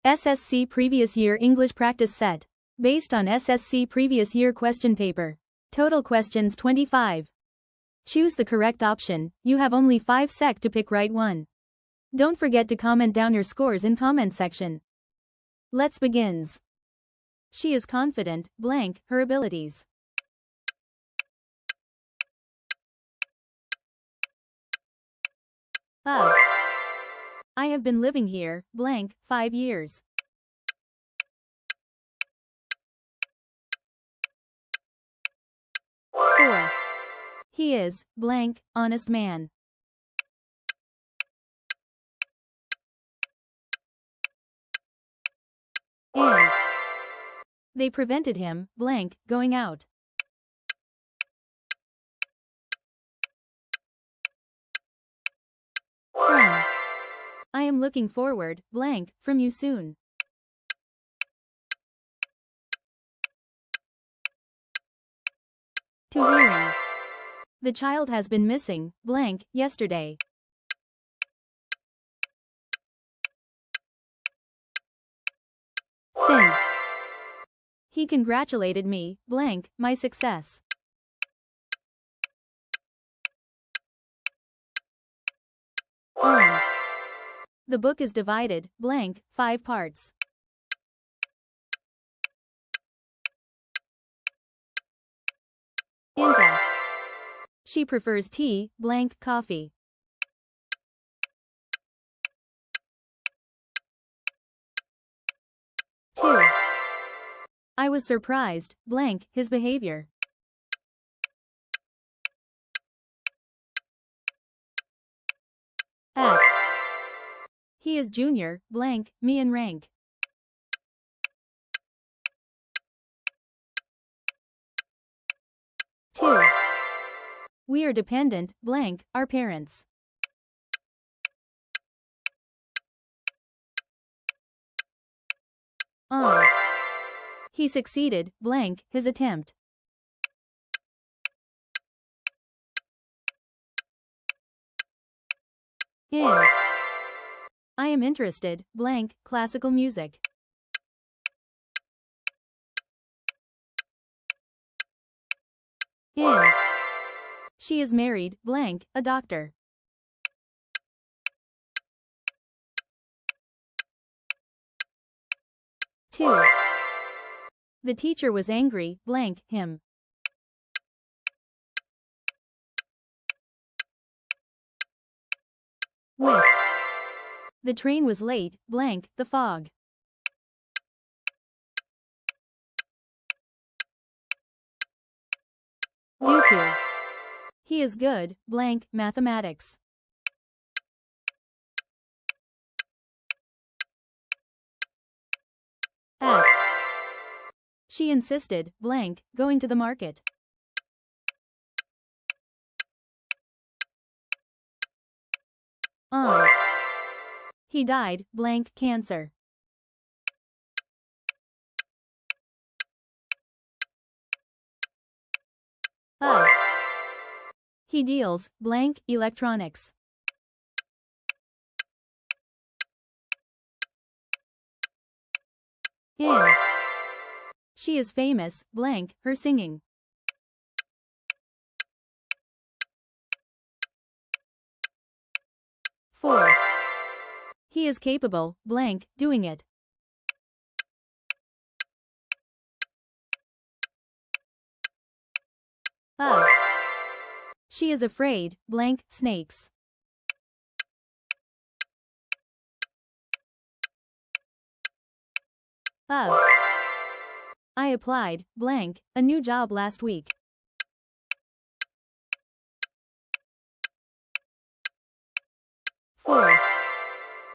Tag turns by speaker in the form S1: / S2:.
S1: SSC Previous Year English Practice Set. Based on SSC Previous Year Question Paper. Total questions 25. Choose the correct option. You have only 5 sec to pick right one. Don't forget to comment down your scores in comment section. Let's begins. She is confident, blank, her abilities. I have been living here, blank, 5 years. He is, blank, honest man. And they prevented him, blank, going out. From. I am looking forward, blank, from you soon. To hearing. The child has been missing, blank, yesterday. Since. He congratulated me, blank, my success. On. The book is divided, blank, 5 parts. Into. She prefers tea, blank, coffee. Two. I was surprised, blank, his behavior. At. He is junior, blank, me in rank. Two. We are dependent, blank, our parents. On. He succeeded, blank, his attempt. In. I am interested, blank, classical music. In. She is married, blank, a doctor. Two. The teacher was angry, blank, him. With. The train was late, blank, the fog. Due to. He is good, blank, mathematics. At. She insisted, blank, going to the market. On. He died, blank, cancer. Of. He deals, blank, electronics. In. She is famous, blank, her singing. Four. He is capable, blank, doing it. Of. She is afraid, blank, snakes. Of. I applied, blank, a new job last week. Four.